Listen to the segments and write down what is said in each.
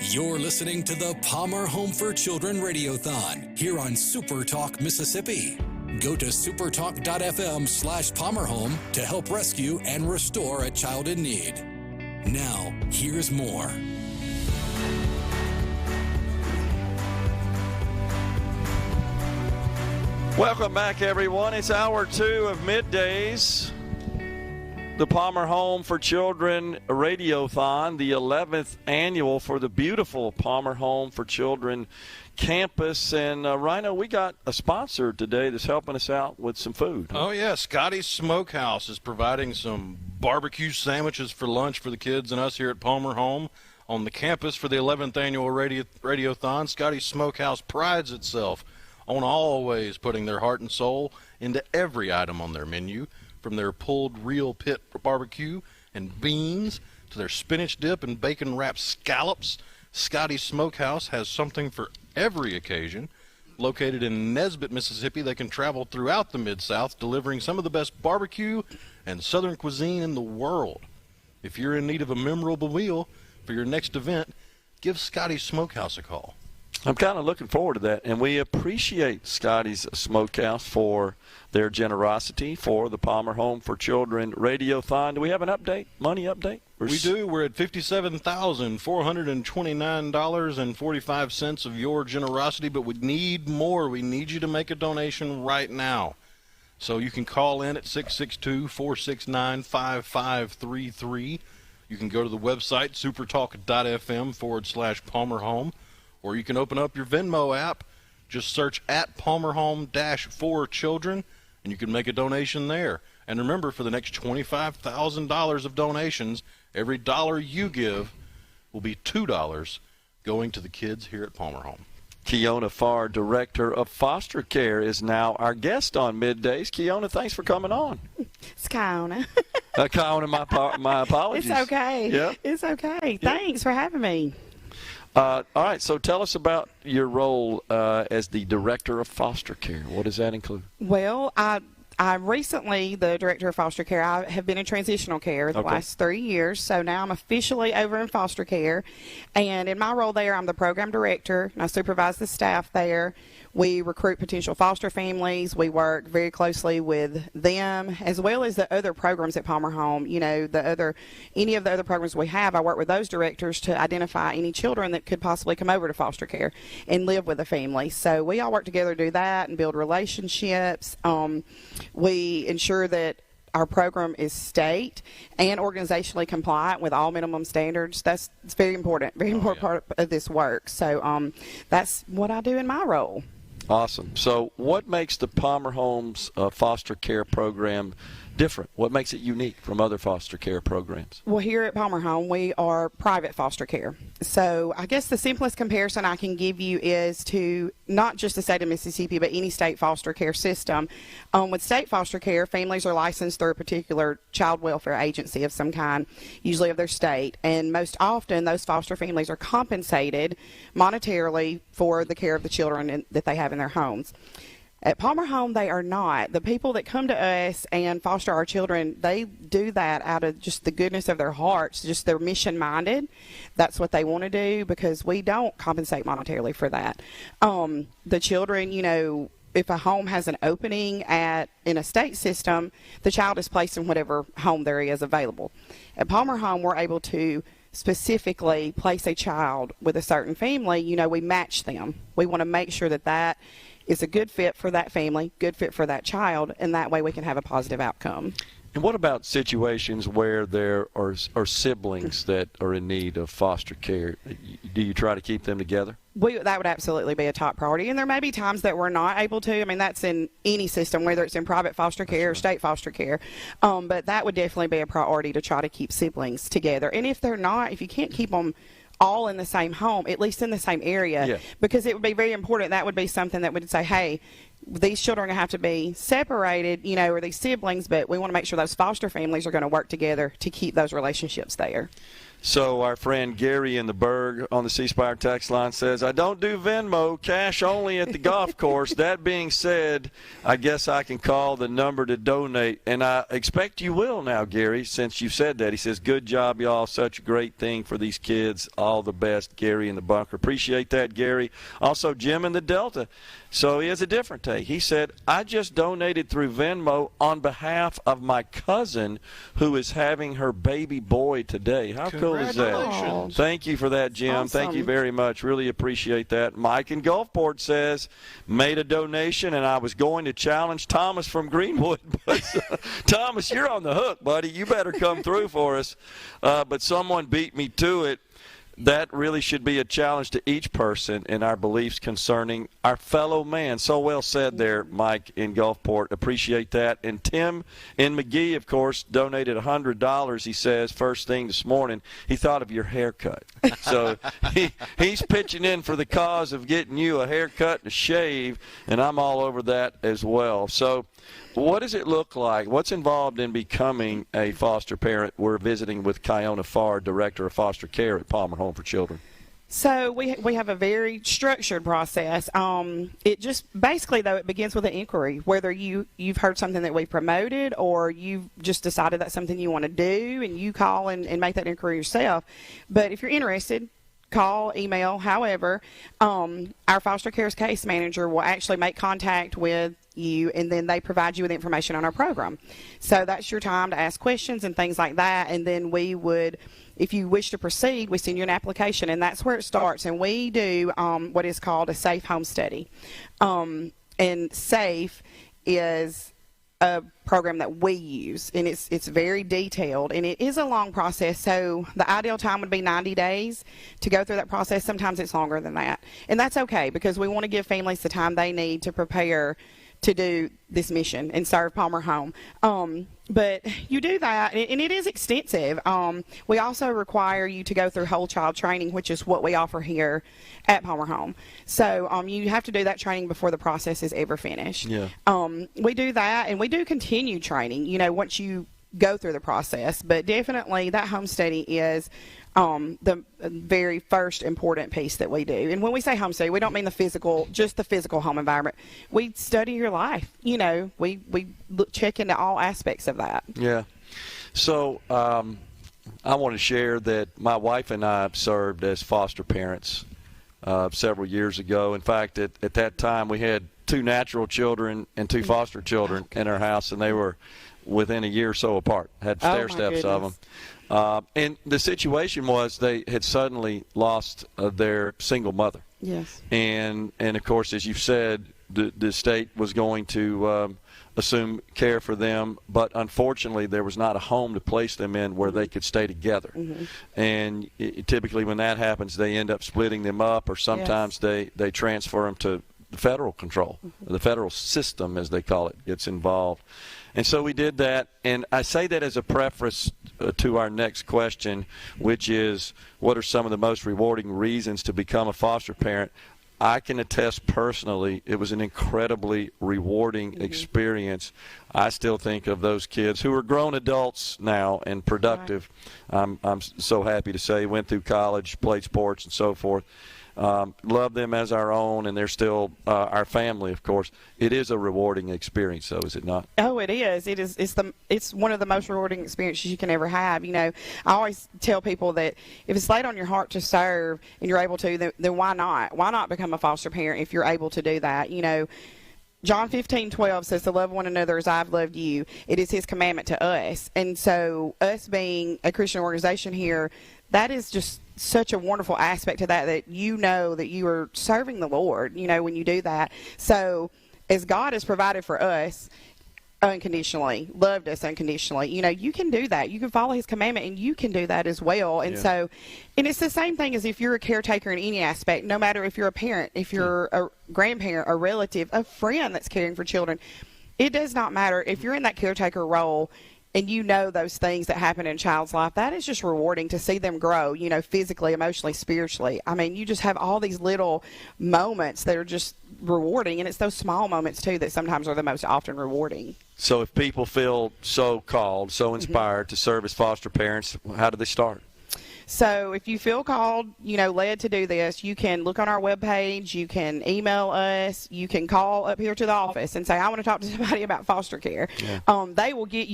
You're listening to the Palmer Home for Children Radiothon here on SuperTalk Mississippi. Go to supertalk.fm/PalmerHome to help rescue and restore a child in need. Now, here's more. Welcome back, everyone. It's hour 2 of Middays. The Palmer Home for Children Radiothon, the 11th annual for the beautiful Palmer Home for Children campus. And, Rhino, we got a sponsor today that's helping us out with some food. Oh, yeah. Scotty's Smokehouse is providing some barbecue sandwiches for lunch for the kids and us here at Palmer Home on the campus for the 11th annual Radiothon. Scotty's Smokehouse prides itself on always putting their heart and soul into every item on their menu, from their pulled real pit barbecue and beans to their spinach dip and bacon-wrapped scallops. Scotty's Smokehouse has something for every occasion. Located in Nesbitt, Mississippi, they can travel throughout the Mid-South, delivering some of the best barbecue and Southern cuisine in the world. If you're in need of a memorable meal for your next event, give Scotty's Smokehouse a call. I'm kind of looking forward to that, and we appreciate Scotty's Smokehouse for their generosity for the Palmer Home for Children Radiothon. Do we have an update, money update? We do. We're at $57,429.45 of your generosity, but we need more. We need you to make a donation right now. So you can call in at 662-469-5533. You can go to the website, supertalk.fm/Palmer Home. Or you can open up your Venmo app, just search at Palmer Home-for Children, and you can make a donation there. And remember, for the next $25,000 of donations, every dollar you give will be $2 going to the kids here at Palmer Home. Kiona Pharr, Director of Foster Care, is now our guest on Middays. Kiona, thanks for coming on. It's Kiona. Kiona, my apologies. It's okay. Yeah. It's okay. Thanks for having me. All right, so tell us about your role as the Director of Foster Care. What does that include? Well, I'm recently the Director of Foster Care. I have been in transitional care the last 3 years, so now I'm officially over in foster care. And in my role there, I'm the Program Director, and I supervise the staff there. We recruit potential foster families. We work very closely with them, as well as the other programs at Palmer Home. You know, any of the other programs we have, I work with those directors to identify any children that could possibly come over to foster care and live with a family. So we all work together to do that and build relationships. We ensure that our program is state and organizationally compliant with all minimum standards. It's very important, part of this work. So that's what I do in my role. Awesome. So what makes the Palmer Home's foster care program different? What makes it unique from other foster care programs? Well, here at Palmer Home, we are private foster care. So I guess the simplest comparison I can give you is to not just the state of Mississippi, but any state foster care system. With state foster care, families are licensed through a particular child welfare agency of some kind, usually of their state. And most often, those foster families are compensated monetarily for the care of the children that they have in their homes. At Palmer Home, they are not. The people that come to us and foster our children, they do that out of just the goodness of their hearts, just they're mission-minded. That's what they want to do, because we don't compensate monetarily for that. The children, you know, if a home has an opening in a state system, the child is placed in whatever home there is available. At Palmer Home, we're able to specifically place a child with a certain family. You know, we match them. We want to make sure that is a good fit for that family, good fit for that child, and that way we can have a positive outcome. And what about situations where there are siblings that are in need of foster care? Do you try to keep them together? That would absolutely be a top priority. And there may be times that we're not able to. I mean, that's in any system, whether it's in private foster care or state foster care. But that would definitely be a priority, to try to keep siblings together. And if they're not, if you can't keep them all in the same home, at least in the same area, because it would be very important. That would be something that would say, hey, these children are going to have to be separated, or these siblings, but we want to make sure those foster families are going to work together to keep those relationships there. So our friend Gary in the Berg on the C Spire text line says, I don't do Venmo, cash only at the golf course. That being said, I guess I can call the number to donate. And I expect you will now, Gary, since you said that. He says, good job, y'all. Such a great thing for these kids. All the best, Gary in the bunker. Appreciate that, Gary. Also, Jim in the Delta. So he has a different take. He said, I just donated through Venmo on behalf of my cousin who is having her baby boy today. How cool is that? Thank you for that, Jim. Awesome. Thank you very much. Really appreciate that. Mike in Gulfport says, made a donation, and I was going to challenge Thomas from Greenwood. But Thomas, you're on the hook, buddy. You better come through for us. But someone beat me to it. That really should be a challenge to each person in our beliefs concerning our fellow man. So well said there, Mike in Gulfport. Appreciate that. And Tim in McGee, of course, donated $100, he says, first thing this morning. He thought of your haircut. So he's pitching in for the cause of getting you a haircut and a shave, and I'm all over that as well. So what does it look like? What's involved in becoming a foster parent? We're visiting with Kiona Pharr, Director of Foster Care at Palmer Home for Children. So we have a very structured process. It just basically, though, it begins with an inquiry, whether you've heard something that we promoted or you've just decided that's something you want to do, and you call and make that inquiry yourself. But if you're interested, call, email, however, our foster care's case manager will actually make contact with you, and then they provide you with information on our program. So that's your time to ask questions and things like that, and then we would, if you wish to proceed, we send you an application, and that's where it starts. And we do what is called a safe home study. And SAFE is a program that we use, and it's very detailed, and it is a long process. So the ideal time would be 90 days to go through that process. Sometimes it's longer than that, and that's okay, because we want to give families the time they need to prepare to do this mission and serve Palmer Home. But you do that, and it is extensive. We also require you to go through whole child training, which is what we offer here at Palmer Home. So you have to do that training before the process is ever finished. Yeah. We do that, and we do continue training, once you go through the process. But definitely that home study is the very first important piece that we do. And when we say home study, we don't mean just the physical home environment. We study your life. We check into all aspects of that. Yeah. So I want to share that my wife and I served as foster parents several years ago. In fact, at that time we had 2 natural children and 2 foster children in our house, and they were within a year or so apart. Had stair steps of them. And the situation was they had suddenly lost their single mother. Yes. And of course, as you've said, the state was going to assume care for them, but unfortunately there was not a home to place them in where they could stay together. Mm-hmm. And typically when that happens, they end up splitting them up, or sometimes they transfer them to the federal control. Mm-hmm. The federal system, as they call it, gets involved. And so we did that, and I say that as a preface to our next question, which is, what are some of the most rewarding reasons to become a foster parent? I can attest personally, it was an incredibly rewarding experience. I still think of those kids who are grown adults now and productive. Right. I'm so happy to say, went through college, played sports, and so forth. Love them as our own, and they're still our family, of course. It is a rewarding experience, though, is it not? Oh, it is. It is. It's one of the most rewarding experiences you can ever have. I always tell people that if it's laid on your heart to serve and you're able to, then why not? Why not become a foster parent if you're able to do that? John 15:12 says, to love one another as I've loved you. It is his commandment to us. And so us being a Christian organization here, that is just such a wonderful aspect to that that you are serving the Lord, when you do that. So as God has provided for us unconditionally, loved us unconditionally, you can do that. You can follow his commandment, and you can do that as well. And so, and it's the same thing as if you're a caretaker in any aspect, no matter if you're a parent, if you're a grandparent, a relative, a friend that's caring for children. It does not matter. If you're in that caretaker role, and you know those things that happen in a child's life, that is just rewarding to see them grow, physically, emotionally, spiritually. I mean, you just have all these little moments that are just rewarding, and it's those small moments too that sometimes are the most often rewarding. So if people feel so called, so inspired to serve as foster parents, how do they start? So if you feel called, led to do this, you can look on our webpage, you can email us, you can call up here to the office and say, I want to talk to somebody about foster care. Yeah.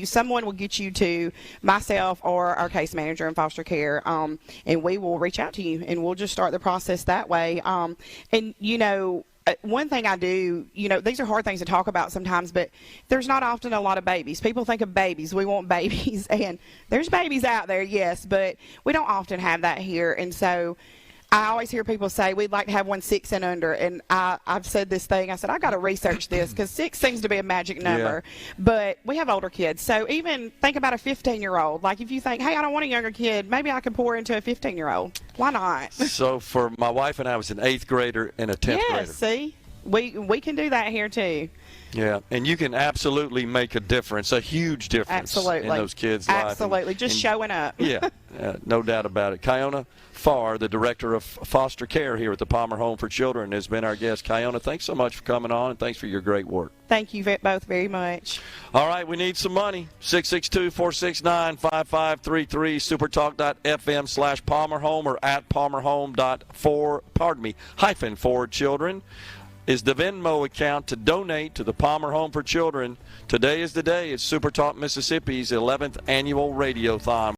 Someone will get you to myself or our case manager in foster care, and we will reach out to you, and we'll just start the process that way. One thing I do, these are hard things to talk about sometimes, but there's not often a lot of babies. People think of babies. We want babies, and there's babies out there, yes, but we don't often have that here. And so I always hear people say, we'd like to have one 6 and under, and I've said this thing. I said, I've got to research this because 6 seems to be a magic number. Yeah. But we have older kids. So even think about a 15-year-old. Like if you think, hey, I don't want a younger kid, maybe I could pour into a 15-year-old. Why not? So for my wife and I, was an 8th grader and a 10th grader. Yeah, see? We can do that here too. Yeah, and you can absolutely make a difference, a huge difference in those kids' lives. Absolutely, just showing up. Yeah, no doubt about it. Kiona Pharr, the Director of Foster Care here at the Palmer Home for Children, has been our guest. Kiona, thanks so much for coming on, and thanks for your great work. Thank you both very much. All right, we need some money. 662-469-5533, supertalk.fm/PalmerHome or at palmerhome.4children is the Venmo account to donate to the Palmer Home for Children. Today is the day. It's SuperTalk Mississippi's 11th annual Radiothon.